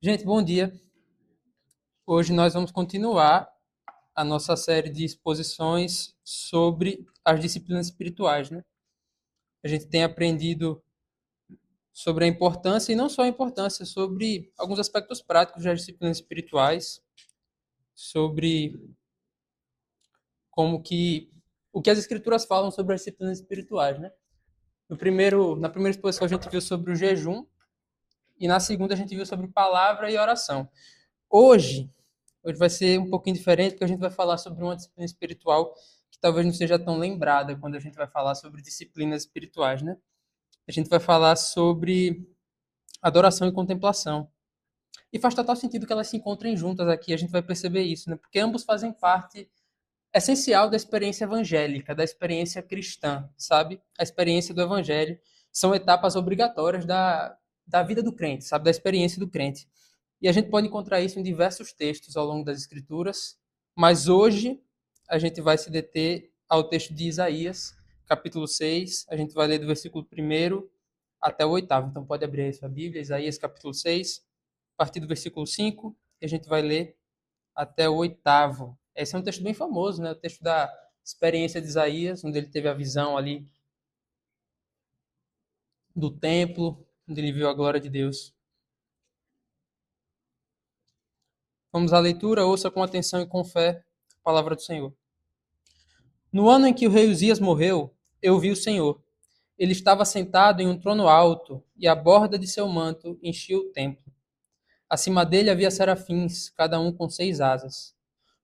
Gente, bom dia. Hoje nós vamos continuar a nossa série de exposições sobre as disciplinas espirituais, né? A gente tem aprendido sobre a importância, e não só a importância, sobre alguns aspectos práticos das disciplinas espirituais, sobre como que o que as escrituras falam sobre as disciplinas espirituais, né? Na primeira exposição a gente viu sobre o jejum e na segunda a gente viu sobre palavra e oração. Hoje Hoje vai ser um pouquinho diferente, porque a gente vai falar sobre uma disciplina espiritual que talvez não seja tão lembrada quando a gente vai falar sobre disciplinas espirituais, né? A gente vai falar sobre adoração e contemplação. E faz total sentido que elas se encontrem juntas aqui, a gente vai perceber isso, né? Porque ambos fazem parte essencial da experiência evangélica, da experiência cristã, sabe? A experiência do evangelho são etapas obrigatórias da vida do crente, sabe? Da experiência do crente. E a gente pode encontrar isso em diversos textos ao longo das Escrituras, mas hoje a gente vai se deter ao texto de Isaías, capítulo 6. A gente vai ler do versículo 1 até o 8º. Então pode abrir aí sua Bíblia, Isaías capítulo 6, a partir do versículo 5, e a gente vai ler até o 8º. Esse é um texto bem famoso, né? O texto da experiência de Isaías, onde ele teve a visão ali do templo, onde ele viu a glória de Deus. Vamos à leitura, ouça com atenção e com fé a palavra do Senhor. No ano em que o rei Uzias morreu, eu vi o Senhor. Ele estava sentado em um trono alto, e a borda de seu manto enchia o templo. Acima dele havia serafins, cada um com 6 asas.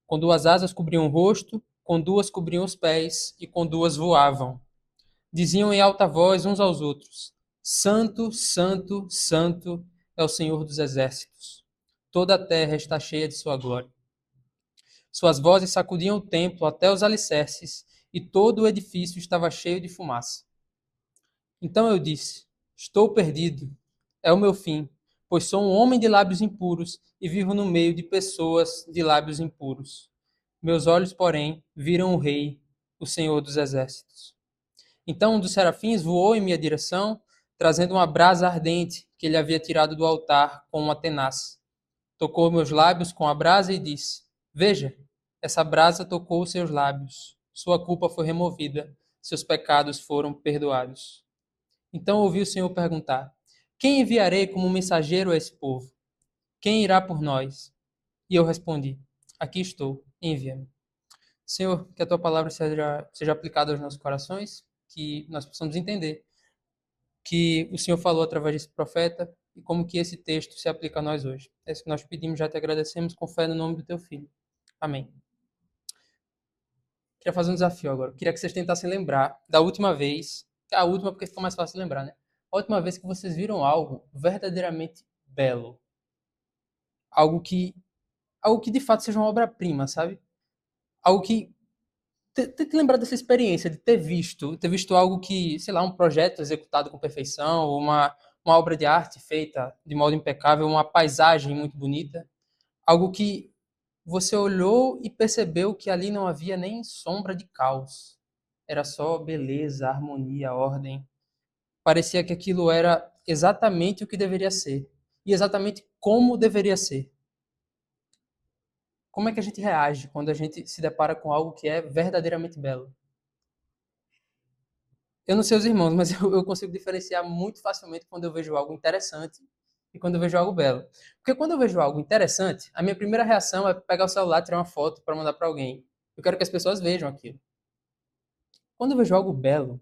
Com 2 asas cobriam o rosto, com 2 cobriam os pés, e com 2 voavam. Diziam em alta voz uns aos outros: Santo, Santo, Santo é o Senhor dos exércitos. Toda a terra está cheia de sua glória. Suas vozes sacudiam o templo até os alicerces, e todo o edifício estava cheio de fumaça. Então eu disse: Estou perdido. É o meu fim, pois sou um homem de lábios impuros e vivo no meio de pessoas de lábios impuros. Meus olhos, porém, viram o Rei, o Senhor dos exércitos. Então um dos serafins voou em minha direção, trazendo uma brasa ardente que ele havia tirado do altar com uma tenaz. Tocou meus lábios com a brasa e disse: Veja, essa brasa tocou os seus lábios. Sua culpa foi removida, seus pecados foram perdoados. Então ouvi o Senhor perguntar: Quem enviarei como mensageiro a esse povo? Quem irá por nós? E eu respondi: Aqui estou, envia-me. Senhor, que a tua palavra seja aplicada aos nossos corações, que nós possamos entender que o Senhor falou através desse profeta e como que esse texto se aplica a nós hoje. É isso que nós pedimos, já te agradecemos, com fé no nome do teu filho. Amém. Queria fazer um desafio agora. Queria que vocês tentassem lembrar da última vez, a última porque fica mais fácil de lembrar, né? A última vez que vocês viram algo verdadeiramente belo, algo que algo que de fato seja uma obra-prima, sabe? Algo que tente lembrar dessa experiência de ter visto algo que, sei lá, um projeto executado com perfeição, uma obra de arte feita de modo impecável, uma paisagem muito bonita, algo que você olhou e percebeu que ali não havia nem sombra de caos. Era só beleza, harmonia, ordem. Parecia que aquilo era exatamente o que deveria ser e exatamente como deveria ser. Como é que a gente reage quando a gente se depara com algo que é verdadeiramente belo? Eu não sei os irmãos, mas eu consigo diferenciar muito facilmente quando eu vejo algo interessante e quando eu vejo algo belo. Porque quando eu vejo algo interessante, a minha primeira reação é pegar o celular, tirar uma foto para mandar para alguém. Eu quero que as pessoas vejam aquilo. Quando eu vejo algo belo,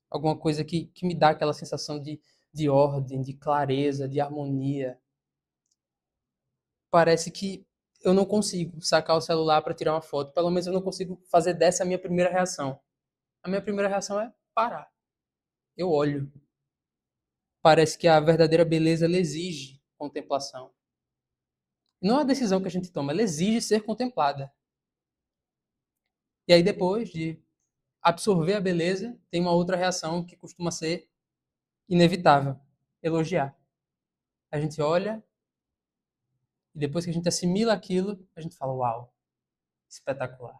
alguma coisa que me dá aquela sensação de ordem, de clareza, de harmonia, parece que eu não consigo sacar o celular para tirar uma foto. Pelo menos eu não consigo fazer dessa a minha primeira reação. A minha primeira reação é parar. Eu olho. Parece que a verdadeira beleza ela exige contemplação. Não é uma decisão que a gente toma, ela exige ser contemplada. E aí depois de absorver a beleza, tem uma outra reação que costuma ser inevitável, elogiar. A gente olha e depois que a gente assimila aquilo, a gente fala: "Uau, espetacular".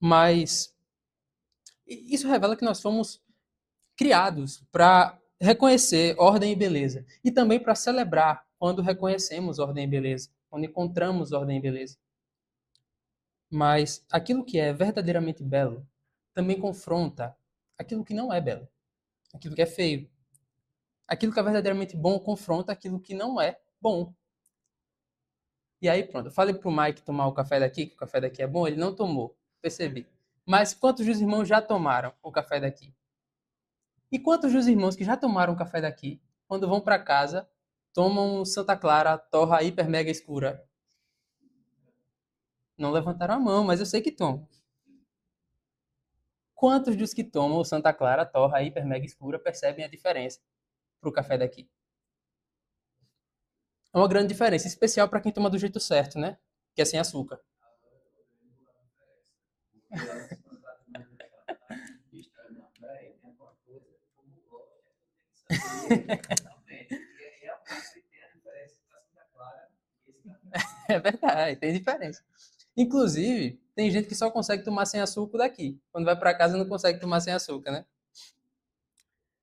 Mas isso revela que nós fomos criados para reconhecer ordem e beleza. E também para celebrar quando reconhecemos ordem e beleza, quando encontramos ordem e beleza. Mas aquilo que é verdadeiramente belo também confronta aquilo que não é belo, aquilo que é feio. Aquilo que é verdadeiramente bom confronta aquilo que não é bom. E aí pronto, eu falei pro Mike tomar o café daqui, que o café daqui é bom, ele não tomou, percebi. Mas quantos dos irmãos já tomaram o café daqui? E quantos dos irmãos que já tomaram o café daqui, quando vão para casa, tomam Santa Clara, torra hiper mega escura? Não levantaram a mão, mas eu sei que tomam. Quantos dos que tomam o Santa Clara, torra hiper mega escura percebem a diferença pro café daqui? É uma grande diferença, especial para quem toma do jeito certo, né? Que é sem açúcar. É verdade, tem diferença. Inclusive, tem gente que só consegue tomar sem açúcar daqui. Quando vai para casa não consegue tomar sem açúcar, né?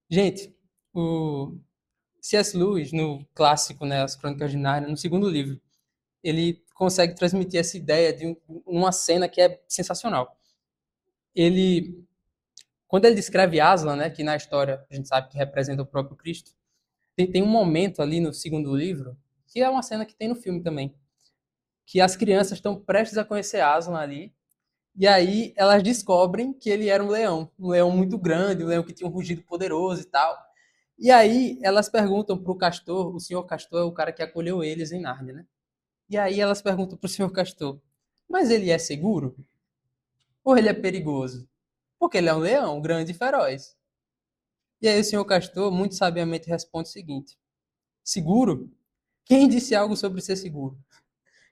Gente, o C.S. Lewis, no clássico, né, As Crônicas de Nárnia, no segundo livro, ele consegue transmitir essa ideia de uma cena que é sensacional. Ele, quando ele descreve Aslan, né, que na história a gente sabe que representa o próprio Cristo, tem um momento ali no segundo livro, que é uma cena que tem no filme também, que as crianças estão prestes a conhecer Aslan ali, e aí elas descobrem que ele era um leão muito grande, um leão que tinha um rugido poderoso e tal. E aí elas perguntam pro Castor, o senhor Castor é o cara que acolheu eles em Nárnia, né? E aí elas perguntam pro senhor Castor, mas ele é seguro? Ou ele é perigoso? Porque ele é um leão, grande e feroz. E aí o senhor Castor, muito sabiamente, responde o seguinte, seguro? Quem disse algo sobre ser seguro?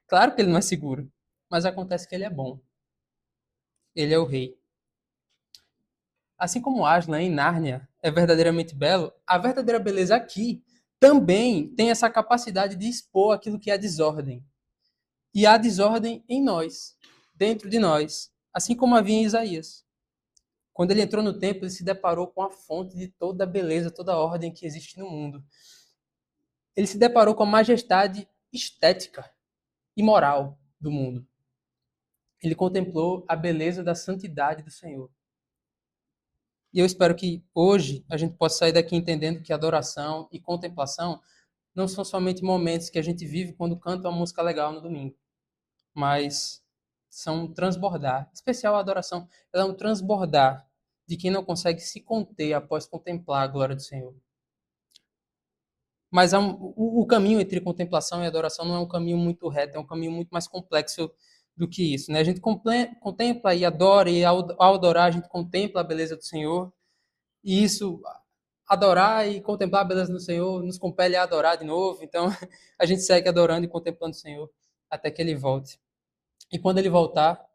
Claro que ele não é seguro, mas acontece que ele é bom. Ele é o rei. Assim como Aslan em Nárnia é verdadeiramente belo, a verdadeira beleza aqui também tem essa capacidade de expor aquilo que é desordem. E há desordem em nós, dentro de nós, assim como havia em Isaías. Quando ele entrou no templo, ele se deparou com a fonte de toda a beleza, toda a ordem que existe no mundo. Ele se deparou com a majestade estética e moral do mundo. Ele contemplou a beleza da santidade do Senhor. E eu espero que hoje a gente possa sair daqui entendendo que adoração e contemplação não são somente momentos que a gente vive quando canta uma música legal no domingo, mas são um transbordar. Em especial a adoração, ela é um transbordar de quem não consegue se conter após contemplar a glória do Senhor. Mas o caminho entre contemplação e adoração não é um caminho muito reto, é um caminho muito mais complexo do que isso. Né? A gente contempla e adora, e ao adorar a gente contempla a beleza do Senhor, e isso, adorar e contemplar a beleza do Senhor, nos compele a adorar de novo. Então, a gente segue adorando e contemplando o Senhor até que Ele volte. E quando Ele voltar,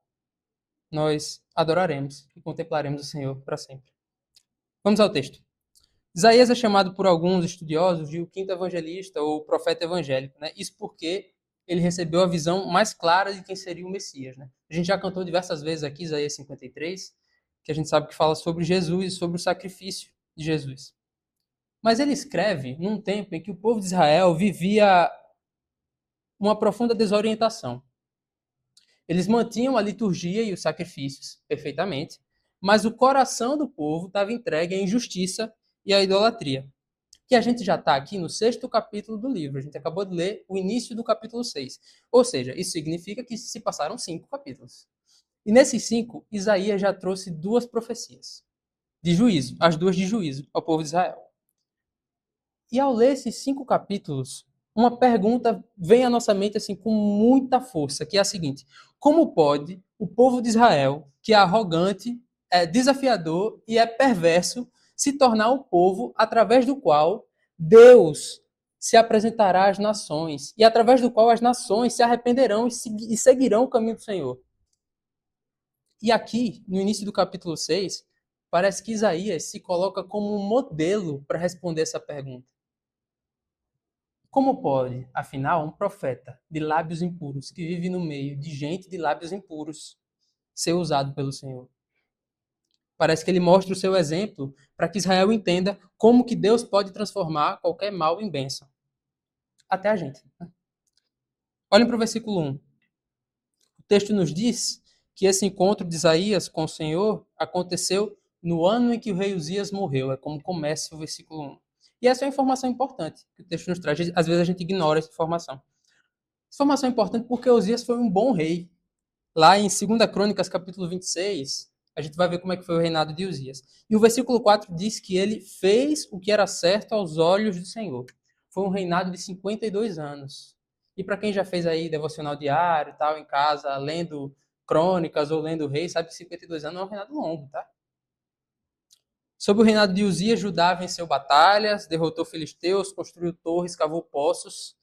nós adoraremos e contemplaremos o Senhor para sempre. Vamos ao texto. Isaías é chamado por alguns estudiosos de o quinto evangelista ou profeta evangélico, né? Isso porque ele recebeu a visão mais clara de quem seria o Messias, né? A gente já cantou diversas vezes aqui Isaías 53, que a gente sabe que fala sobre Jesus e sobre o sacrifício de Jesus. Mas ele escreve num tempo em que o povo de Israel vivia uma profunda desorientação. Eles mantinham a liturgia e os sacrifícios perfeitamente, mas o coração do povo estava entregue à injustiça e à idolatria. Que a gente já está aqui no sexto capítulo do livro. A gente acabou de ler o início do capítulo 6. Ou seja, isso significa que se passaram 5 capítulos. E nesses 5, Isaías já trouxe 2 profecias de juízo, as 2 de juízo ao povo de Israel. E ao ler esses 5 capítulos, uma pergunta vem à nossa mente assim com muita força, que é a seguinte: como pode o povo de Israel, que é arrogante, é desafiador e é perverso, se tornar o povo através do qual Deus se apresentará às nações e através do qual as nações se arrependerão e seguirão o caminho do Senhor? E aqui, no início do capítulo 6, parece que Isaías se coloca como um modelo para responder essa pergunta. Como pode, afinal, um profeta de lábios impuros, que vive no meio de gente de lábios impuros, ser usado pelo Senhor? Parece que ele mostra o seu exemplo para que Israel entenda como que Deus pode transformar qualquer mal em bênção. Até a gente. Olhem para o versículo 1. O texto nos diz que esse encontro de Isaías com o Senhor aconteceu no ano em que o rei Uzias morreu. É como começa o versículo 1. E essa é uma informação importante que o texto nos traz. Às vezes a gente ignora essa informação. Essa informação é importante porque Uzias foi um bom rei. Lá em 2 Crônicas, capítulo 26, a gente vai ver como é que foi o reinado de Uzias. E o versículo 4 diz que ele fez o que era certo aos olhos do Senhor. Foi um reinado de 52 anos. E para quem já fez aí devocional diário e tal, em casa, lendo Crônicas ou lendo Reis, sabe que 52 anos é um reinado longo, tá? Sob o reinado de Uzias, Judá venceu batalhas, derrotou filisteus, construiu torres, cavou poços,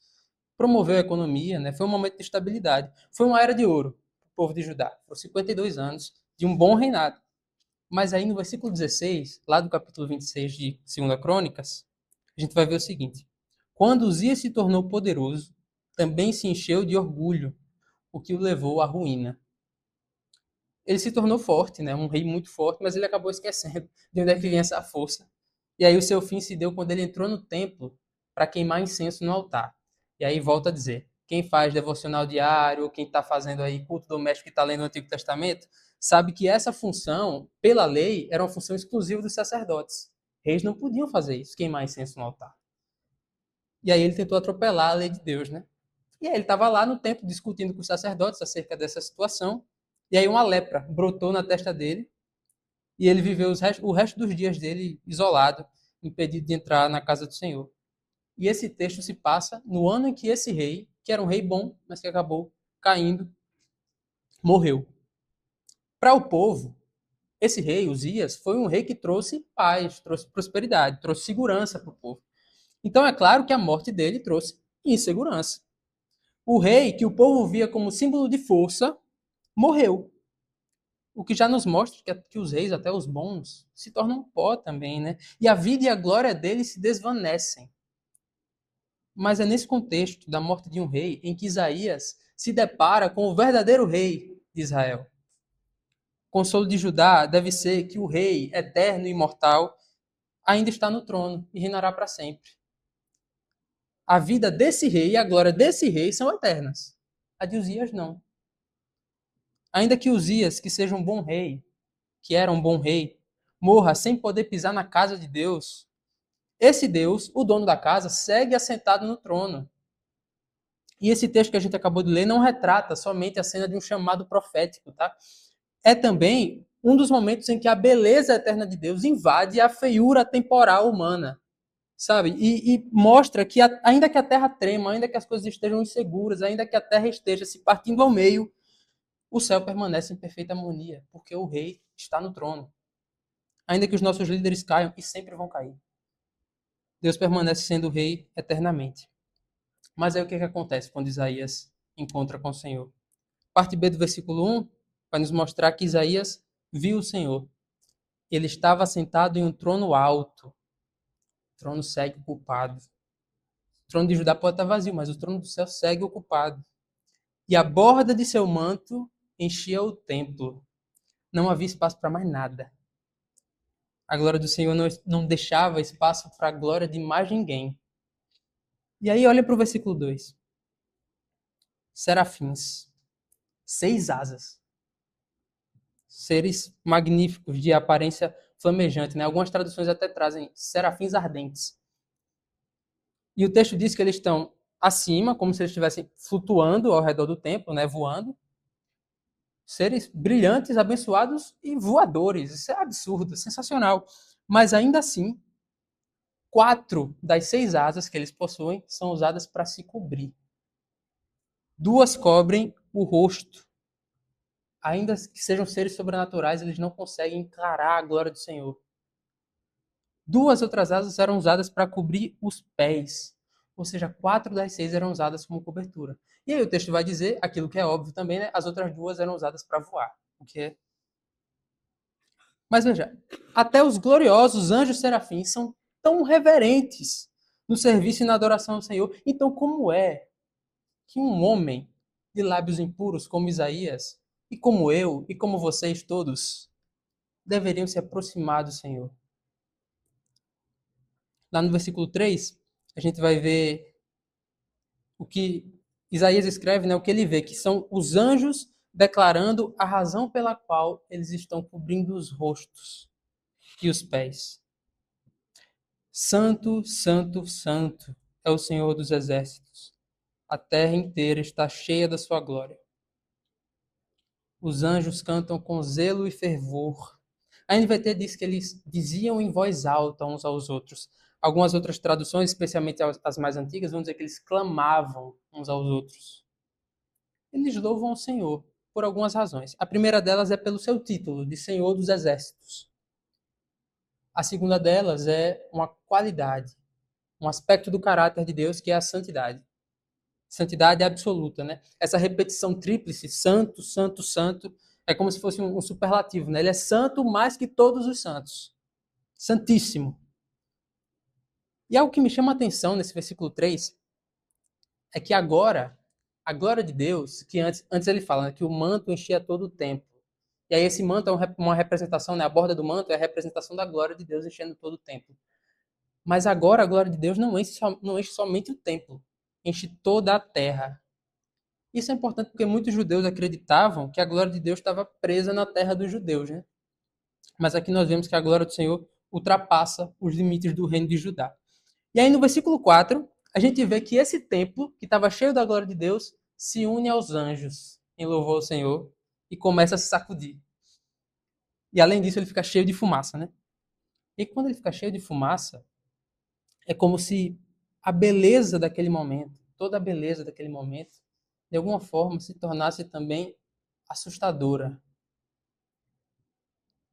promoveu a economia, né? Foi um momento de estabilidade. Foi uma era de ouro para o povo de Judá. Foram 52 anos de um bom reinado. Mas aí no versículo 16, lá do capítulo 26 de 2 Crônicas, a gente vai ver o seguinte: quando Uzias se tornou poderoso, também se encheu de orgulho, o que o levou à ruína. Ele se tornou forte, né? Um rei muito forte, mas ele acabou esquecendo de onde é que vinha essa força. E aí o seu fim se deu quando ele entrou no templo para queimar incenso no altar. E aí volta a dizer, quem faz devocional diário, ou quem está fazendo aí culto doméstico e está lendo o Antigo Testamento, sabe que essa função, pela lei, era uma função exclusiva dos sacerdotes. Reis não podiam fazer isso, queimar incenso no altar. E aí ele tentou atropelar a lei de Deus, né? E aí ele estava lá no templo discutindo com os sacerdotes acerca dessa situação. E aí uma lepra brotou na testa dele e ele viveu o resto dos dias dele isolado, impedido de entrar na casa do Senhor. E esse texto se passa no ano em que esse rei, que era um rei bom, mas que acabou caindo, morreu. Para o povo, esse rei, Uzias, foi um rei que trouxe paz, trouxe prosperidade, trouxe segurança para o povo. Então é claro que a morte dele trouxe insegurança. O rei, que o povo via como símbolo de força, morreu. O que já nos mostra que os reis, até os bons, se tornam pó também, né? E a vida e a glória deles se desvanecem. Mas é nesse contexto da morte de um rei em que Isaías se depara com o verdadeiro rei de Israel. O consolo de Judá deve ser que o rei, eterno e imortal, ainda está no trono e reinará para sempre. A vida desse rei e a glória desse rei são eternas. A de Uzias não. Ainda que Uzias, que seja um bom rei, que era um bom rei, morra sem poder pisar na casa de Deus, esse Deus, o dono da casa, segue assentado no trono. E esse texto que a gente acabou de ler não retrata somente a cena de um chamado profético, tá? É também um dos momentos em que a beleza eterna de Deus invade a feiura temporal humana, sabe? E mostra que, ainda que a terra trema, ainda que as coisas estejam inseguras, ainda que a terra esteja se partindo ao meio, o céu permanece em perfeita harmonia, porque o rei está no trono. Ainda que os nossos líderes caiam, e sempre vão cair, Deus permanece sendo rei eternamente. Mas aí o que, que acontece quando Isaías encontra com o Senhor? Parte B do versículo 1 vai nos mostrar que Isaías viu o Senhor. Ele estava sentado em um trono alto. O trono segue ocupado. O trono de Judá pode estar vazio, mas o trono do céu segue ocupado. E a borda de seu manto enchia o templo. Não havia espaço para mais nada. A glória do Senhor não deixava espaço para a glória de mais ninguém. E aí olha para o versículo 2. Serafins, 6 asas. Seres magníficos, de aparência flamejante. Né? Algumas traduções até trazem serafins ardentes. E o texto diz que eles estão acima, como se eles estivessem flutuando ao redor do templo, né? Voando. Seres brilhantes, abençoados e voadores. Isso é absurdo, sensacional. Mas ainda assim, 4 das 6 asas que eles possuem são usadas para se cobrir. 2 cobrem o rosto. Ainda que sejam seres sobrenaturais, eles não conseguem encarar a glória do Senhor. 2 outras asas eram usadas para cobrir os pés. Ou seja, 4 das 6 eram usadas como cobertura. E aí o texto vai dizer aquilo que é óbvio também, né? As outras 2 eram usadas para voar. O que é... Mas veja, até os gloriosos anjos serafins são tão reverentes no serviço e na adoração ao Senhor. Então, como é que um homem de lábios impuros como Isaías, e como eu, e como vocês todos, deveriam se aproximar do Senhor. Lá no versículo 3, a gente vai ver o que Isaías escreve, né, o que ele vê, que são os anjos declarando a razão pela qual eles estão cobrindo os rostos e os pés. Santo, santo, santo é o Senhor dos exércitos. A terra inteira está cheia da sua glória. Os anjos cantam com zelo e fervor. A NVT diz que eles diziam em voz alta uns aos outros. Algumas outras traduções, especialmente as mais antigas, vão dizer que eles clamavam uns aos outros. Eles louvam o Senhor por algumas razões. A primeira delas é pelo seu título, de Senhor dos Exércitos. A segunda delas é uma qualidade, um aspecto do caráter de Deus, que é a santidade. Santidade absoluta, né? Essa repetição tríplice, santo, santo, santo, é como se fosse um superlativo, né? Ele é santo mais que todos os santos. Santíssimo. E algo que me chama a atenção nesse versículo 3 é que agora, a glória de Deus, que antes ele fala, né, que o manto enchia todo o templo. E aí esse manto é uma representação, né? A borda do manto é a representação da glória de Deus enchendo todo o templo. Mas agora a glória de Deus não enche somente o templo, enche toda a terra. Isso é importante porque muitos judeus acreditavam que a glória de Deus estava presa na terra dos judeus, né? Mas aqui nós vemos que a glória do Senhor ultrapassa os limites do reino de Judá. E aí no versículo 4, a gente vê que esse templo, que estava cheio da glória de Deus, se une aos anjos em louvor ao Senhor e começa a se sacudir. E além disso, ele fica cheio de fumaça, né? E quando ele fica cheio de fumaça, é como se a beleza daquele momento, toda a beleza daquele momento, de alguma forma se tornasse também assustadora.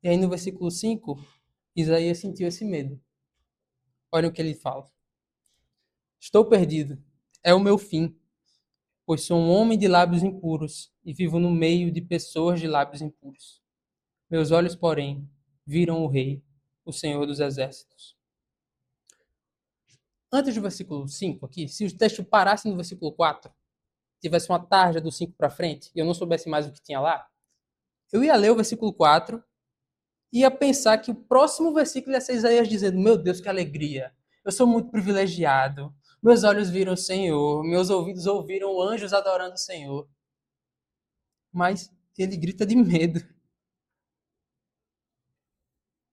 E aí no versículo 5, Isaías sentiu esse medo. Olha o que ele fala. Estou perdido. É o meu fim, pois sou um homem de lábios impuros e vivo no meio de pessoas de lábios impuros. Meus olhos, porém, viram o Rei, o Senhor dos Exércitos. Antes do versículo 5 aqui, se o texto parasse no versículo 4, tivesse uma tarja do 5 para frente, e eu não soubesse mais o que tinha lá, eu ia ler o versículo 4 e ia pensar que o próximo versículo ia ser Isaías dizendo: meu Deus, que alegria! Eu sou muito privilegiado. Meus olhos viram o Senhor, meus ouvidos ouviram anjos adorando o Senhor. Mas ele grita de medo.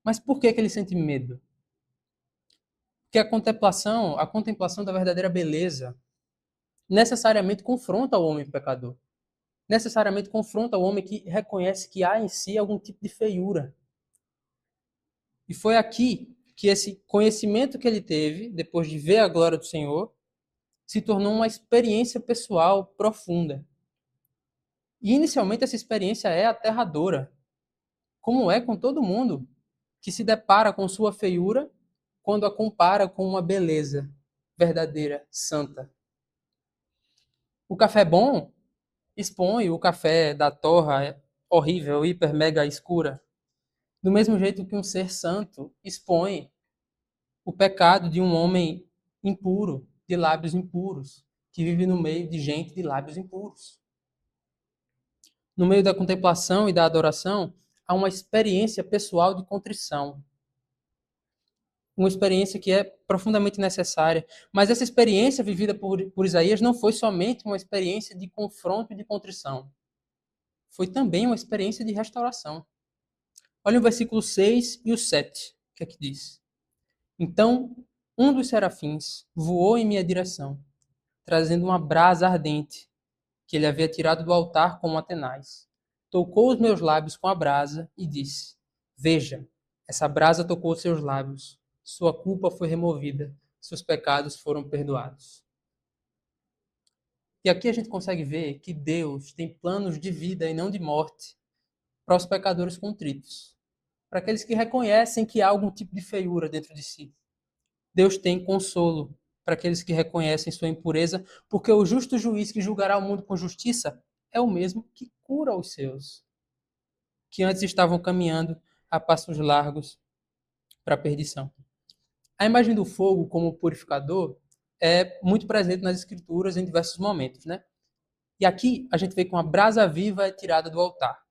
Mas por que ele sente medo? Porque a contemplação da verdadeira beleza, necessariamente confronta o homem pecador. Necessariamente confronta o homem que reconhece que há em si algum tipo de feiura. E foi aqui que esse conhecimento que ele teve, depois de ver a glória do Senhor, se tornou uma experiência pessoal profunda. E inicialmente essa experiência é aterradora, como é com todo mundo que se depara com sua feiura quando a compara com uma beleza verdadeira, santa. O café bom expõe o café da torra horrível, hiper, mega escura, do mesmo jeito que um ser santo expõe o pecado de um homem impuro, de lábios impuros, que vive no meio de gente de lábios impuros. No meio da contemplação e da adoração, há uma experiência pessoal de contrição. Uma experiência que é profundamente necessária. Mas essa experiência vivida por Isaías não foi somente uma experiência de confronto e de contrição. Foi também uma experiência de restauração. Olha o versículo 6 e o 7, o que é que diz? Então, um dos serafins voou em minha direção, trazendo uma brasa ardente, que ele havia tirado do altar como atenaz. Tocou os meus lábios com a brasa e disse: Veja, essa brasa tocou os seus lábios. Sua culpa foi removida, seus pecados foram perdoados. E aqui a gente consegue ver que Deus tem planos de vida e não de morte para os pecadores contritos, para aqueles que reconhecem que há algum tipo de feiura dentro de si. Deus tem consolo para aqueles que reconhecem sua impureza, porque o justo juiz que julgará o mundo com justiça é o mesmo que cura os seus, que antes estavam caminhando a passos largos para a perdição. A imagem do fogo como purificador é muito presente nas escrituras em diversos momentos, né? E aqui a gente vê que uma brasa viva é tirada do altar.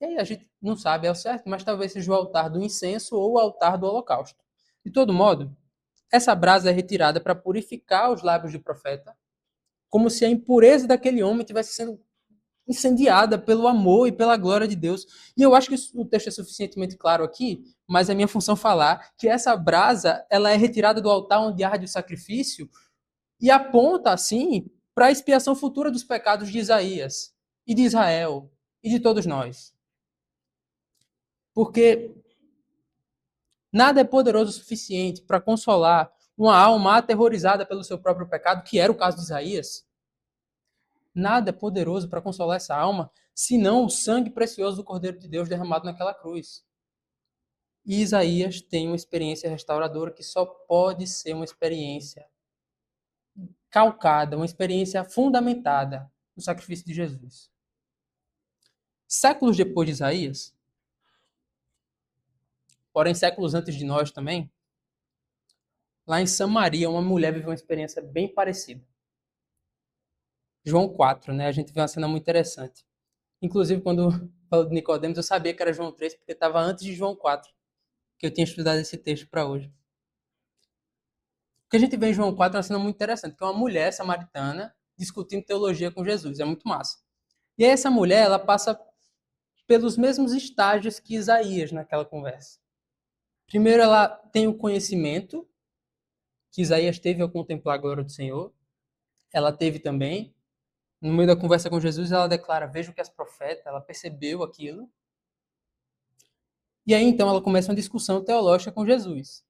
E aí a gente não sabe ao certo, mas talvez seja o altar do incenso ou o altar do holocausto. De todo modo, essa brasa é retirada para purificar os lábios do profeta, como se a impureza daquele homem estivesse sendo incendiada pelo amor e pela glória de Deus. E eu acho que o texto é suficientemente claro aqui, mas é minha função falar que essa brasa ela é retirada do altar onde arde o sacrifício e aponta, assim, para a expiação futura dos pecados de Isaías e de Israel e de todos nós. Porque nada é poderoso o suficiente para consolar uma alma aterrorizada pelo seu próprio pecado, que era o caso de Isaías. Nada é poderoso para consolar essa alma, senão o sangue precioso do Cordeiro de Deus derramado naquela cruz. E Isaías tem uma experiência restauradora que só pode ser uma experiência calcada, uma experiência fundamentada no sacrifício de Jesus. Séculos depois de Isaías, porém séculos antes de nós também, lá em Samaria, uma mulher viveu uma experiência bem parecida. João 4, né? A gente vê uma cena muito interessante. Inclusive, quando falou de Nicodemos, eu sabia que era João 3, porque estava antes de João 4, que eu tinha estudado esse texto para hoje. O que a gente vê em João 4 é uma cena muito interessante, que é uma mulher samaritana discutindo teologia com Jesus. É muito massa. E aí essa mulher, ela passa pelos mesmos estágios que Isaías naquela conversa. Primeiro, ela tem o conhecimento que Isaías teve ao contemplar a glória do Senhor. Ela teve também, no meio da conversa com Jesus, ela declara: veja o que és profeta. Ela percebeu aquilo. E aí, então, ela começa uma discussão teológica com Jesus,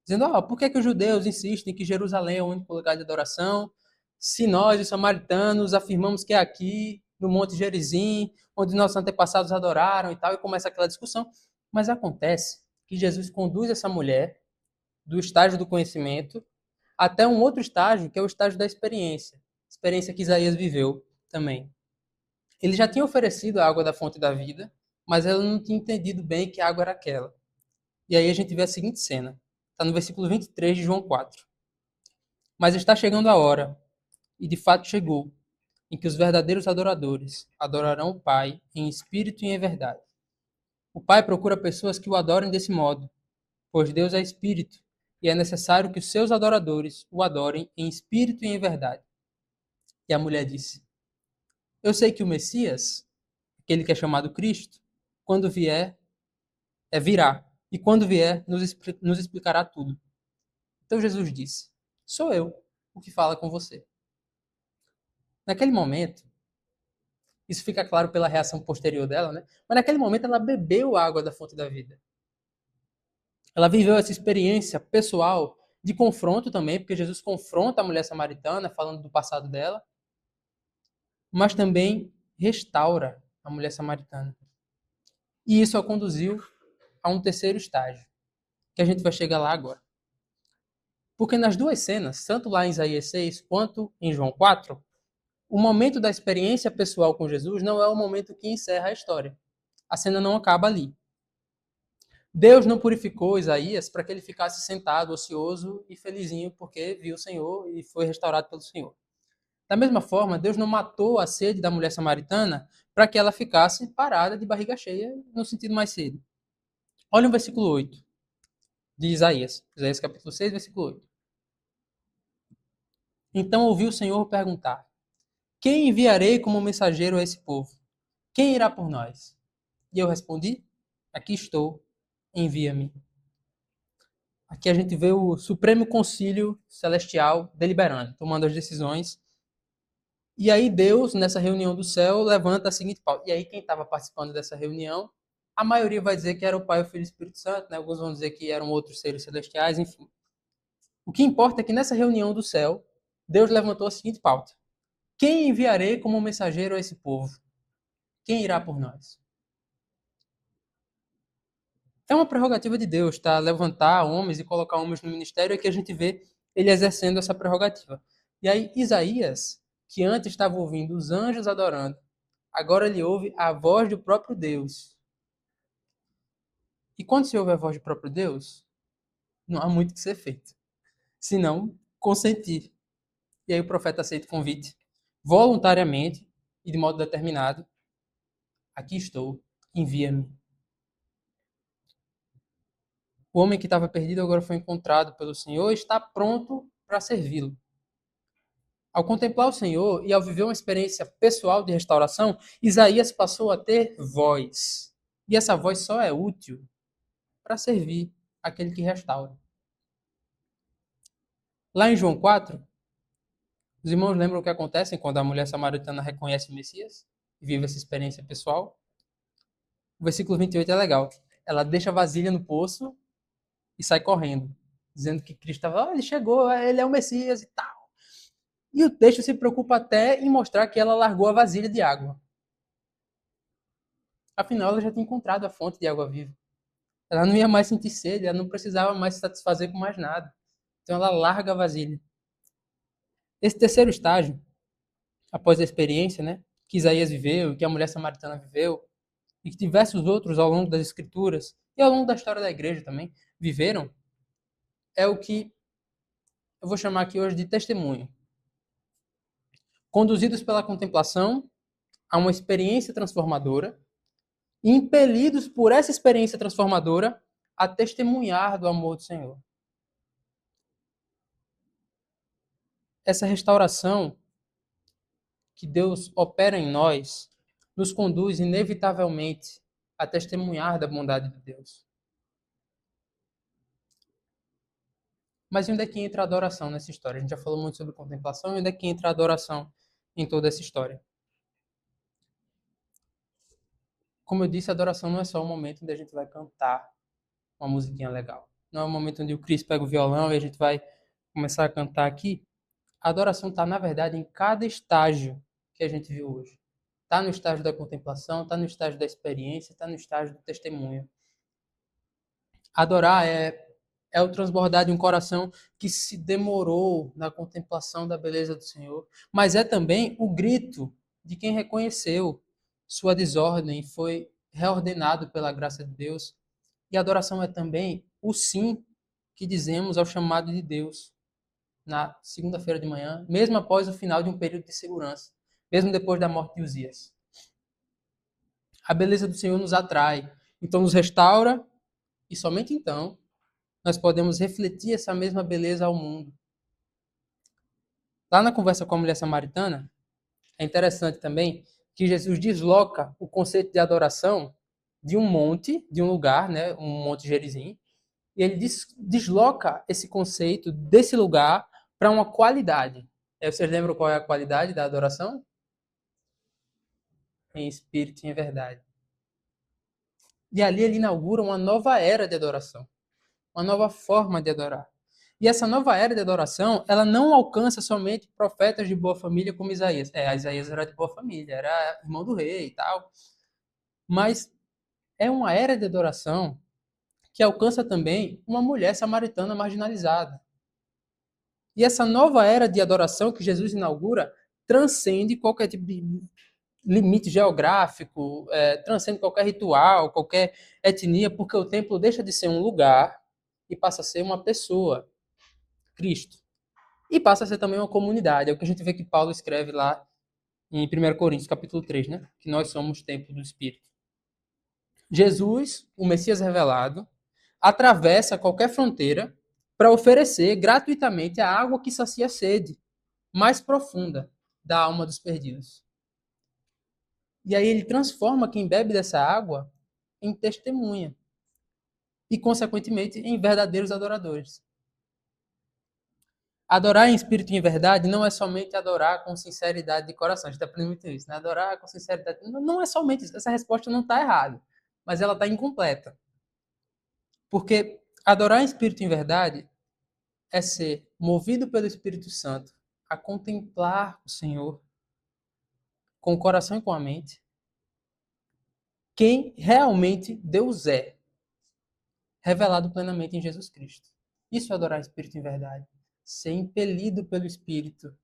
dizendo: por que os judeus insistem que Jerusalém é o único lugar de adoração, se nós, os samaritanos, afirmamos que é aqui, no Monte Gerizim, onde nossos antepassados adoraram e tal, e começa aquela discussão. Mas acontece que Jesus conduz essa mulher do estágio do conhecimento até um outro estágio, que é o estágio da experiência que Isaías viveu também. Ele já tinha oferecido a água da fonte da vida, mas ela não tinha entendido bem que a água era aquela. E aí a gente vê a seguinte cena. Está no versículo 23 de João 4. Mas está chegando a hora, e de fato chegou, em que os verdadeiros adoradores adorarão o Pai em espírito e em verdade. O Pai procura pessoas que o adorem desse modo, pois Deus é espírito, e é necessário que os seus adoradores o adorem em espírito e em verdade. E a mulher disse: eu sei que o Messias, aquele que é chamado Cristo, quando vier, virá, e quando vier, nos explicará tudo. Então Jesus disse: sou eu o que fala com você. Naquele momento, isso fica claro pela reação posterior dela, né? Mas naquele momento ela bebeu a água da fonte da vida. Ela viveu essa experiência pessoal de confronto também, porque Jesus confronta a mulher samaritana, falando do passado dela, mas também restaura a mulher samaritana. E isso a conduziu a um terceiro estágio, que a gente vai chegar lá agora. Porque nas duas cenas, tanto lá em Isaías 6 quanto em João 4, o momento da experiência pessoal com Jesus não é o momento que encerra a história. A cena não acaba ali. Deus não purificou Isaías para que ele ficasse sentado, ocioso e felizinho porque viu o Senhor e foi restaurado pelo Senhor. Da mesma forma, Deus não matou a sede da mulher samaritana para que ela ficasse parada de barriga cheia no sentido mais cedo. Olha o versículo 8 de Isaías. Isaías capítulo 6, versículo 8. Então ouvi o Senhor perguntar: quem enviarei como mensageiro a esse povo? Quem irá por nós? E eu respondi: aqui estou, envia-me. Aqui a gente vê o Supremo Concílio Celestial deliberando, tomando as decisões. E aí Deus, nessa reunião do céu, levanta a seguinte pauta. E aí quem estava participando dessa reunião, a maioria vai dizer que era o Pai, o Filho e o Espírito Santo, né? Alguns vão dizer que eram outros seres celestiais, enfim. O que importa é que nessa reunião do céu, Deus levantou a seguinte pauta: quem enviarei como mensageiro a esse povo? Quem irá por nós? É uma prerrogativa de Deus, tá? Levantar homens e colocar homens no ministério, é que a gente vê ele exercendo essa prerrogativa. E aí, Isaías, que antes estava ouvindo os anjos adorando, agora ele ouve a voz do próprio Deus. E quando se ouve a voz do próprio Deus, não há muito que ser feito, senão consentir. E aí o profeta aceita o convite, voluntariamente e de modo determinado. Aqui estou, envia-me. O homem que estava perdido agora foi encontrado pelo Senhor e está pronto para servi-lo. Ao contemplar o Senhor e ao viver uma experiência pessoal de restauração, Isaías passou a ter voz. E essa voz só é útil para servir aquele que restaura. Lá em João 4, os irmãos lembram o que acontece quando a mulher samaritana reconhece o Messias e vive essa experiência pessoal? O versículo 28 é legal. Ela deixa a vasilha no poço e sai correndo, dizendo que Cristo estava, ele chegou, ele é o Messias e tal. E o texto se preocupa até em mostrar que ela largou a vasilha de água. Afinal, ela já tinha encontrado a fonte de água viva. Ela não ia mais sentir sede, ela não precisava mais se satisfazer com mais nada. Então ela larga a vasilha. Esse terceiro estágio, após a experiência, né, que Isaías viveu, que a mulher samaritana viveu, e que diversos outros ao longo das escrituras e ao longo da história da igreja também viveram, é o que eu vou chamar aqui hoje de testemunho. Conduzidos pela contemplação a uma experiência transformadora e impelidos por essa experiência transformadora a testemunhar do amor do Senhor. Essa restauração que Deus opera em nós nos conduz inevitavelmente a testemunhar da bondade de Deus. Mas onde é que entra a adoração nessa história? A gente já falou muito sobre contemplação, e onde é que entra a adoração em toda essa história? Como eu disse, a adoração não é só o momento onde a gente vai cantar uma musiquinha legal. Não é o momento onde o Cris pega o violão e a gente vai começar a cantar aqui. A adoração está, na verdade, em cada estágio que a gente viu hoje. Está no estágio da contemplação, está no estágio da experiência, está no estágio do testemunho. Adorar é o transbordar de um coração que se demorou na contemplação da beleza do Senhor, mas é também o grito de quem reconheceu sua desordem e foi reordenado pela graça de Deus. E a adoração é também o sim que dizemos ao chamado de Deus na segunda-feira de manhã, mesmo após o final de um período de segurança, mesmo depois da morte de Uzias. A beleza do Senhor nos atrai, então nos restaura, e somente então nós podemos refletir essa mesma beleza ao mundo. Lá na conversa com a mulher samaritana, é interessante também que Jesus desloca o conceito de adoração de um monte, de um lugar, né, um monte Gerizim, e ele desloca esse conceito desse lugar para uma qualidade. Vocês lembram qual é a qualidade da adoração? Em espírito e em verdade. E ali ele inaugura uma nova era de adoração, uma nova forma de adorar. E essa nova era de adoração, ela não alcança somente profetas de boa família como Isaías. Isaías era de boa família, era irmão do rei e tal. Mas é uma era de adoração que alcança também uma mulher samaritana marginalizada. E essa nova era de adoração que Jesus inaugura transcende qualquer tipo de limite geográfico, transcende qualquer ritual, qualquer etnia, porque o templo deixa de ser um lugar e passa a ser uma pessoa, Cristo. E passa a ser também uma comunidade. É o que a gente vê que Paulo escreve lá em 1 Coríntios, capítulo 3, né? Que nós somos templo do Espírito. Jesus, o Messias revelado, atravessa qualquer fronteira para oferecer gratuitamente a água que sacia a sede mais profunda da alma dos perdidos. E aí ele transforma quem bebe dessa água em testemunha e, consequentemente, em verdadeiros adoradores. Adorar em espírito e em verdade não é somente adorar com sinceridade de coração. A gente aprende muito isso, né? Adorar com sinceridade. Não é somente isso. Essa resposta não está errada, mas ela está incompleta. Porque adorar em espírito e em verdade é ser movido pelo Espírito Santo a contemplar o Senhor com o coração e com a mente, quem realmente Deus é, revelado plenamente em Jesus Cristo. Isso é adorar em espírito e em verdade. Ser impelido pelo Espírito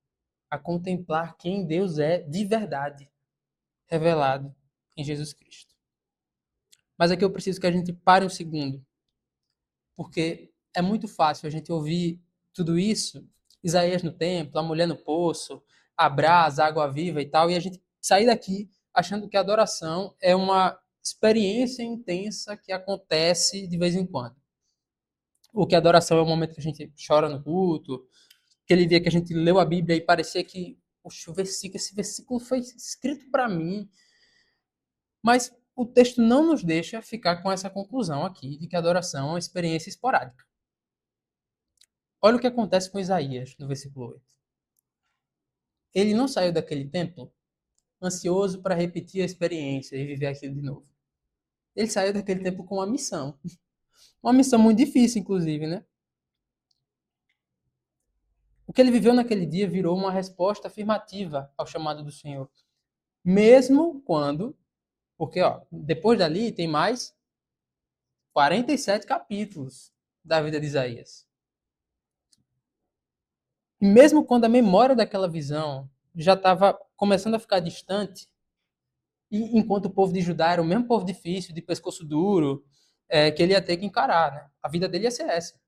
a contemplar quem Deus é de verdade, revelado em Jesus Cristo. Mas aqui eu preciso que a gente pare um segundo, porque é muito fácil a gente ouvir tudo isso, Isaías no templo, a mulher no poço, a brasa, a água viva e tal, e a gente sair daqui achando que a adoração é uma experiência intensa que acontece de vez em quando. O que adoração é o momento que a gente chora no culto, aquele dia que a gente leu a Bíblia e parecia que, poxa, esse versículo foi escrito para mim, mas o texto não nos deixa ficar com essa conclusão aqui de que a adoração é uma experiência esporádica. Olha o que acontece com Isaías no versículo 8. Ele não saiu daquele templo ansioso para repetir a experiência e viver aquilo de novo. Ele saiu daquele templo com uma missão. Uma missão muito difícil, inclusive, né? O que ele viveu naquele dia virou uma resposta afirmativa ao chamado do Senhor. Mesmo quando, porque depois dali tem mais 47 capítulos da vida de Isaías. E mesmo quando a memória daquela visão já estava começando a ficar distante, e enquanto o povo de Judá era o mesmo povo difícil, de pescoço duro, que ele ia ter que encarar, né? A vida dele ia ser essa.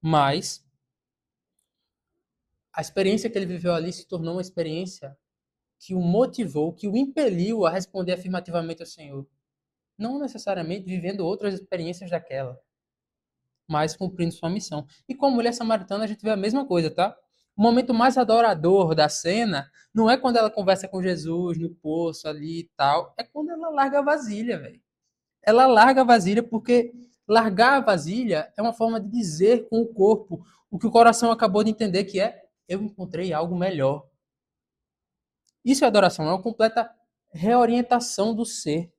Mas a experiência que ele viveu ali se tornou uma experiência que o motivou, que o impeliu a responder afirmativamente ao Senhor. Não necessariamente vivendo outras experiências daquela, mas cumprindo sua missão. E com a mulher samaritana a gente vê a mesma coisa, tá? O momento mais adorador da cena não é quando ela conversa com Jesus no poço ali e tal, é quando ela larga a vasilha, velho. Ela larga a vasilha porque largar a vasilha é uma forma de dizer com o corpo o que o coração acabou de entender que é eu encontrei algo melhor. Isso é adoração, é uma completa reorientação do ser.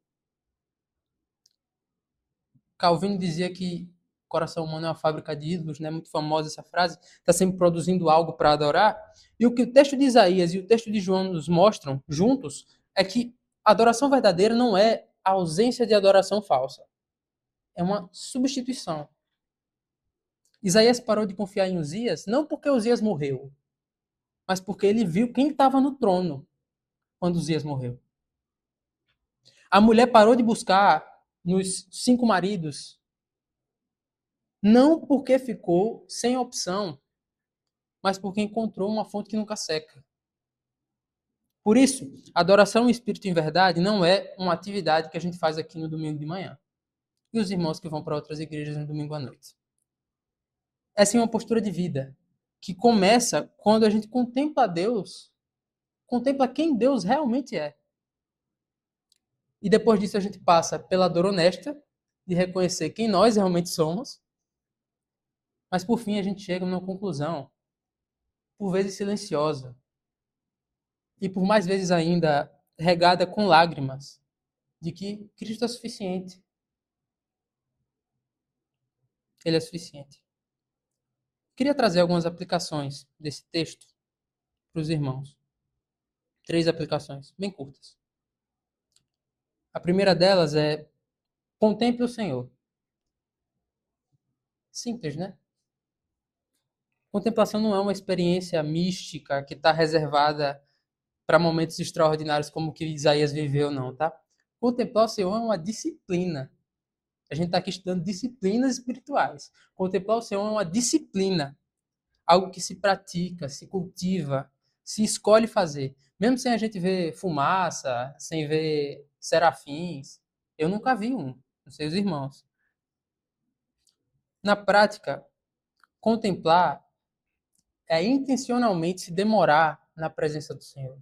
Calvino dizia que o coração humano é uma fábrica de ídolos, né? Muito famosa essa frase, está sempre produzindo algo para adorar. E o que o texto de Isaías e o texto de João nos mostram juntos é que a adoração verdadeira não é a ausência de adoração falsa. É uma substituição. Isaías parou de confiar em Uzias, não porque Uzias morreu, mas porque ele viu quem estava no trono quando Uzias morreu. A mulher parou de buscar nos 5 maridos, não porque ficou sem opção, mas porque encontrou uma fonte que nunca seca. Por isso, adoração em espírito e em verdade não é uma atividade que a gente faz aqui no domingo de manhã. E os irmãos que vão para outras igrejas no domingo à noite. Essa é uma postura de vida que começa quando a gente contempla Deus, contempla quem Deus realmente é. E depois disso a gente passa pela dor honesta de reconhecer quem nós realmente somos, mas por fim a gente chega numa conclusão, por vezes silenciosa, e por mais vezes ainda regada com lágrimas, de que Cristo é suficiente. Ele é suficiente. Queria trazer algumas aplicações desse texto para os irmãos. 3 aplicações, bem curtas. A primeira delas é contemple o Senhor. Simples, né? Contemplação não é uma experiência mística que está reservada para momentos extraordinários como o que Isaías viveu, não, tá? Contemplar o Senhor é uma disciplina. A gente está aqui estudando disciplinas espirituais. Contemplar o Senhor é uma disciplina, algo que se pratica, se cultiva, se escolhe fazer. Mesmo sem a gente ver fumaça, sem ver serafins. Eu nunca vi um, não sei os irmãos. Na prática, contemplar é intencionalmente se demorar na presença do Senhor.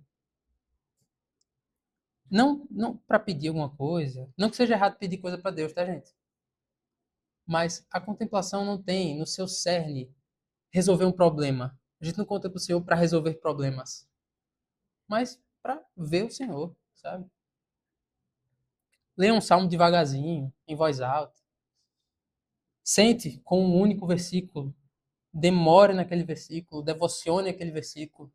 Não para pedir alguma coisa. Não que seja errado pedir coisa para Deus, tá, gente? Mas a contemplação não tem no seu cerne resolver um problema. A gente não contempla o Senhor para resolver problemas, mas para ver o Senhor, sabe? Leia um salmo devagarzinho, em voz alta. Sente com um único versículo. Demore naquele versículo, devocione aquele versículo.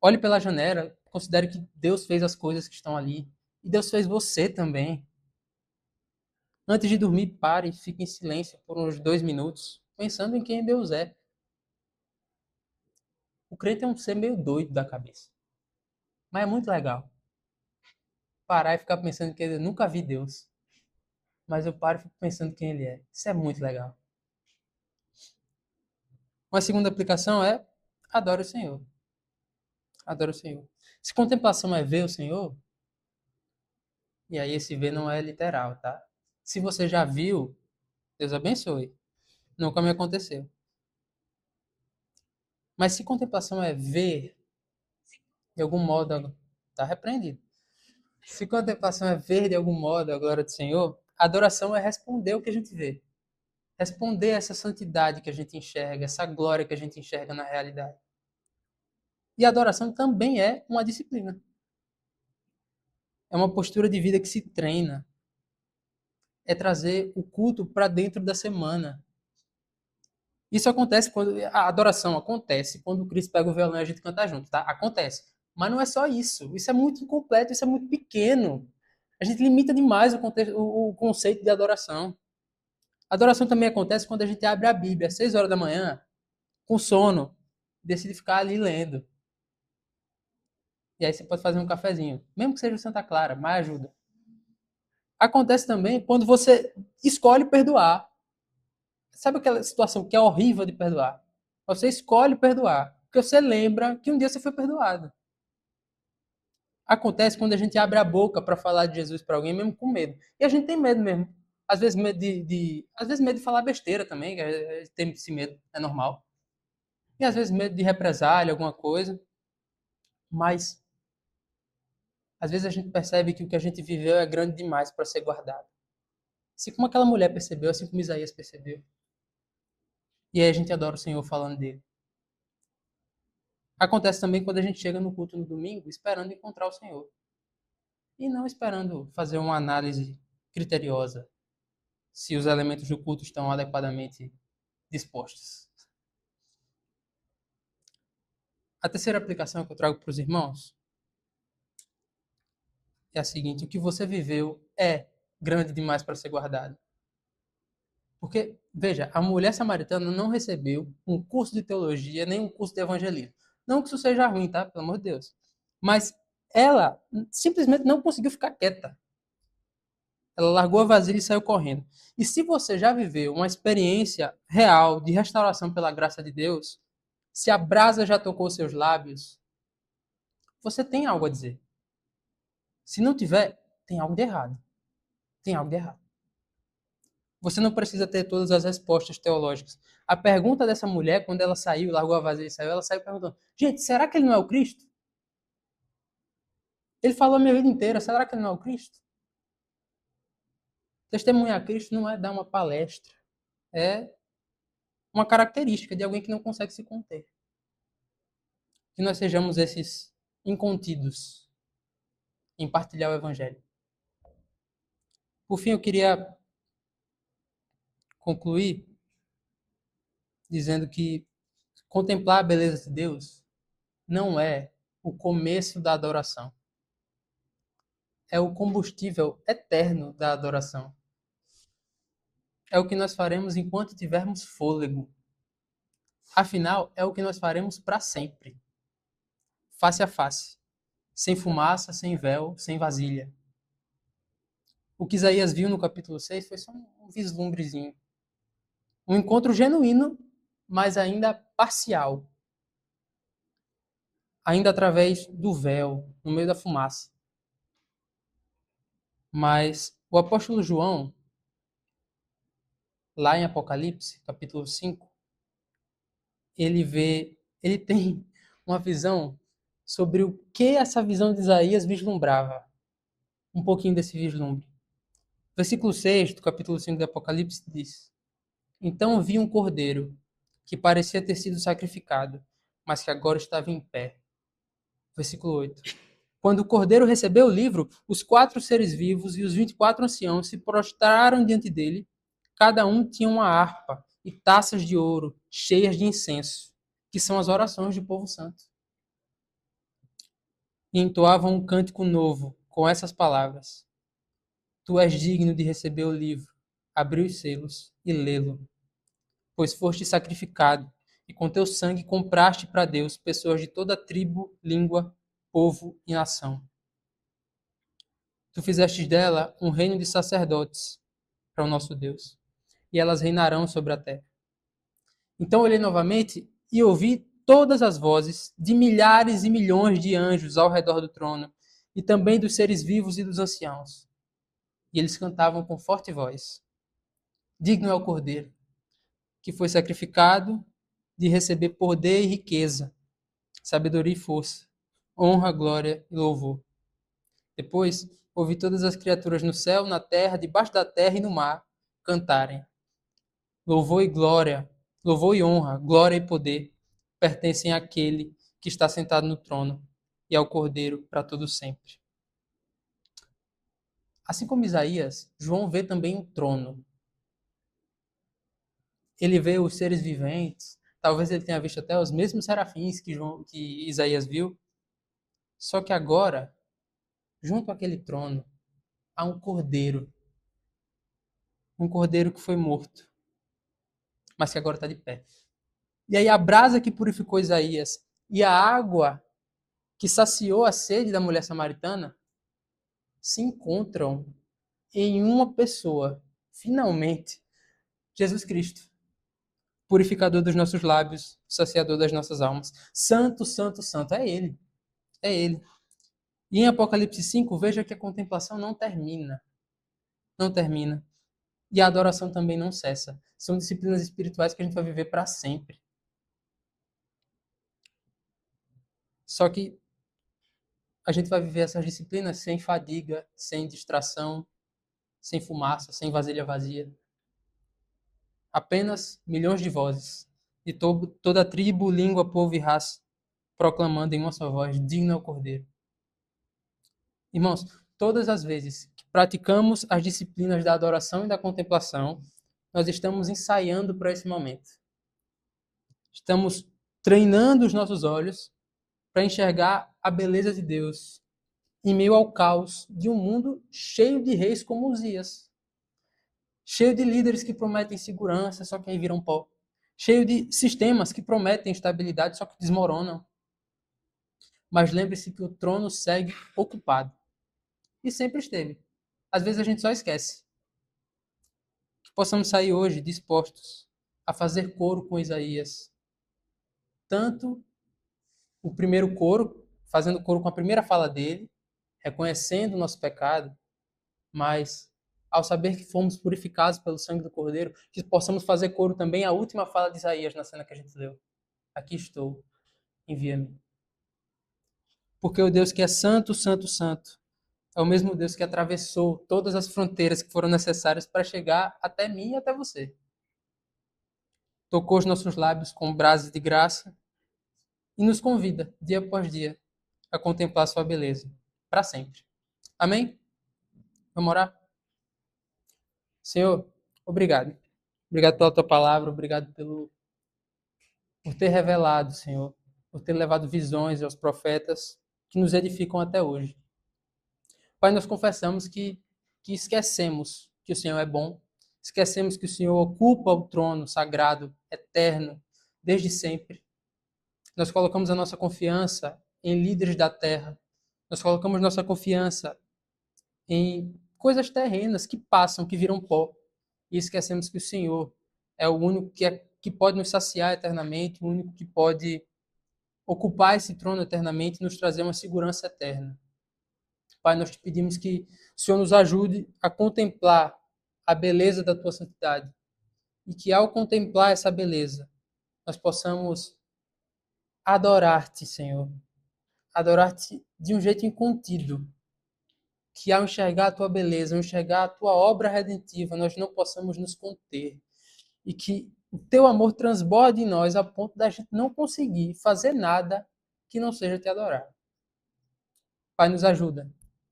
Olhe pela janela, considere que Deus fez as coisas que estão ali. E Deus fez você também. Antes de dormir, pare e fique em silêncio por uns 2 minutos, pensando em quem Deus é. O crente é um ser meio doido da cabeça. Mas é muito legal. Parar e ficar pensando que eu nunca vi Deus. Mas eu paro e fico pensando quem ele é. Isso é muito legal. Uma segunda aplicação é adore o Senhor. Adore o Senhor. Se contemplação é ver o Senhor, E aí esse ver não é literal, tá? Se você já viu, Deus abençoe. Nunca me aconteceu. Mas se contemplação é ver, de algum modo, tá repreendido. Se contemplação é ver de algum modo a glória do Senhor, adoração é responder o que a gente vê. Responder essa santidade que a gente enxerga, essa glória que a gente enxerga na realidade. E a adoração também é uma disciplina. É uma postura de vida que se treina. É trazer o culto para dentro da semana. Isso acontece quando a adoração acontece quando o Cristo pega o violão e a gente canta junto, tá? Acontece. Mas não é só isso. Isso é muito incompleto, isso é muito pequeno. A gente limita demais o conceito de adoração. A adoração também acontece quando a gente abre a Bíblia às 6 horas da manhã, com sono, decide ficar ali lendo. E aí você pode fazer um cafezinho, mesmo que seja o Santa Clara, mas ajuda. Acontece também quando você escolhe perdoar. Sabe aquela situação que é horrível de perdoar? Você escolhe perdoar, porque você lembra que um dia você foi perdoado. Acontece quando a gente abre a boca para falar de Jesus para alguém, mesmo com medo. E a gente tem medo mesmo. Às vezes medo às vezes medo de falar besteira também, tem esse medo, é normal. E às vezes medo de represália, alguma coisa. Mas às vezes a gente percebe que o que a gente viveu é grande demais para ser guardado. Assim como aquela mulher percebeu, assim como Isaías percebeu. E aí a gente adora o Senhor falando dele. Acontece também quando a gente chega no culto no domingo esperando encontrar o Senhor. E não esperando fazer uma análise criteriosa se os elementos do culto estão adequadamente dispostos. A terceira aplicação que eu trago para os irmãos é a seguinte: o que você viveu é grande demais para ser guardado. Porque, veja, a mulher samaritana não recebeu um curso de teologia nem um curso de evangelismo. Não que isso seja ruim, tá? Pelo amor de Deus. Mas ela simplesmente não conseguiu ficar quieta. Ela largou a vasilha e saiu correndo. E se você já viveu uma experiência real de restauração pela graça de Deus, se a brasa já tocou seus lábios, você tem algo a dizer. Se não tiver, tem algo de errado. Tem algo de errado. Você não precisa ter todas as respostas teológicas. A pergunta dessa mulher, quando ela saiu, largou a vasilha e saiu, ela saiu perguntando: gente, será que ele não é o Cristo? Ele falou a minha vida inteira, será que ele não é o Cristo? Testemunhar Cristo não é dar uma palestra, é uma característica de alguém que não consegue se conter. Que nós sejamos esses incontidos em partilhar o Evangelho. Por fim, eu queria concluir dizendo que contemplar a beleza de Deus não é o começo da adoração. É o combustível eterno da adoração. É o que nós faremos enquanto tivermos fôlego. Afinal, é o que nós faremos para sempre. Face a face. Sem fumaça, sem véu, sem vasilha. O que Isaías viu no capítulo 6 foi só um vislumbrezinho. Um encontro genuíno, mas ainda parcial. Ainda através do véu, no meio da fumaça. Mas o apóstolo João, lá em Apocalipse, capítulo 5, ele tem uma visão sobre o que essa visão de Isaías vislumbrava. Um pouquinho desse vislumbre. Versículo 6 do capítulo 5 do Apocalipse diz: Então vi um cordeiro, que parecia ter sido sacrificado, mas que agora estava em pé. Versículo 8. Quando o cordeiro recebeu o livro, os 4 seres vivos e os 24 anciãos se prostraram diante dele. Cada um tinha uma harpa e taças de ouro cheias de incenso, que são as orações do povo santo. E entoavam um cântico novo, com essas palavras: Tu és digno de receber o livro, abrir os selos e lê-lo, pois foste sacrificado, e com teu sangue compraste para Deus pessoas de toda tribo, língua, povo e nação. Tu fizeste dela um reino de sacerdotes para o nosso Deus, e elas reinarão sobre a terra. Então olhei novamente e ouvi todas as vozes de milhares e milhões de anjos ao redor do trono, e também dos seres vivos e dos anciãos. E eles cantavam com forte voz: Digno é o Cordeiro, que foi sacrificado de receber poder e riqueza, sabedoria e força, honra, glória e louvor. Depois, ouvi todas as criaturas no céu, na terra, debaixo da terra e no mar cantarem: Louvor e glória, louvor e honra, glória e poder pertencem àquele que está sentado no trono e ao Cordeiro para todo sempre. Assim como Isaías, João vê também um trono. Ele vê os seres viventes, talvez ele tenha visto até os mesmos serafins que Isaías viu, só que agora, junto àquele trono, há um cordeiro que foi morto, mas que agora está de pé. E aí a brasa que purificou Isaías e a água que saciou a sede da mulher samaritana se encontram em uma pessoa, finalmente, Jesus Cristo, purificador dos nossos lábios, saciador das nossas almas. Santo, santo, santo, é Ele, é Ele. E em Apocalipse 5, veja que a contemplação não termina, não termina. E a adoração também não cessa. São disciplinas espirituais que a gente vai viver para sempre. Só que a gente vai viver essas disciplinas sem fadiga, sem distração, sem fumaça, sem vasilha vazia. Apenas milhões de vozes, de toda tribo, língua, povo e raça, proclamando em uma só voz: digno é o Cordeiro. Irmãos, todas as vezes que praticamos as disciplinas da adoração e da contemplação, nós estamos ensaiando para esse momento. Estamos treinando os nossos olhos para enxergar a beleza de Deus em meio ao caos de um mundo cheio de reis como Uzias, cheio de líderes que prometem segurança, só que aí viram pó, cheio de sistemas que prometem estabilidade, só que desmoronam. Mas lembre-se que o trono segue ocupado. E sempre esteve. Às vezes a gente só esquece. Que possamos sair hoje dispostos a fazer coro com Isaías. Tanto o primeiro coro, fazendo coro com a primeira fala dele, reconhecendo o nosso pecado, mas ao saber que fomos purificados pelo sangue do Cordeiro, que possamos fazer coro também à última fala de Isaías na cena que a gente leu. Aqui estou, envia-me. Porque o Deus que é santo, santo, santo, é o mesmo Deus que atravessou todas as fronteiras que foram necessárias para chegar até mim e até você. Tocou os nossos lábios com brasas de graça e nos convida, dia após dia, a contemplar sua beleza, para sempre. Amém? Vamos orar? Senhor, obrigado. Obrigado pela tua palavra, obrigado por ter revelado, Senhor, por ter levado visões aos profetas que nos edificam até hoje. Pai, nós confessamos que esquecemos que o Senhor é bom, esquecemos que o Senhor ocupa o trono sagrado, eterno, desde sempre. Nós colocamos a nossa confiança em líderes da terra, nós colocamos nossa confiança em coisas terrenas que passam, que viram pó, e esquecemos que o Senhor é o único que pode nos saciar eternamente, o único que pode ocupar esse trono eternamente e nos trazer uma segurança eterna. Pai, nós te pedimos que o Senhor nos ajude a contemplar a beleza da tua santidade e que ao contemplar essa beleza, nós possamos adorar-te, Senhor. Adorar-te de um jeito incontido. Que ao enxergar a tua beleza, ao enxergar a tua obra redentiva, nós não possamos nos conter. E que o teu amor transborde em nós a ponto da gente não conseguir fazer nada que não seja te adorar. Pai, nos ajuda.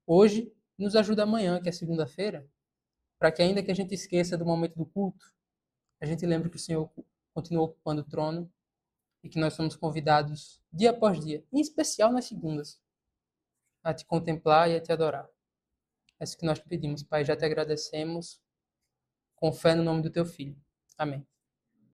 Hoje, nos ajuda amanhã, que é segunda-feira, para que ainda que a gente esqueça do momento do culto, a gente lembre que o Senhor continua ocupando o trono e que nós somos convidados dia após dia, em especial nas segundas, a te contemplar e a te adorar. É isso que nós te pedimos, Pai. Já te agradecemos. Com fé no nome do teu Filho. Amém.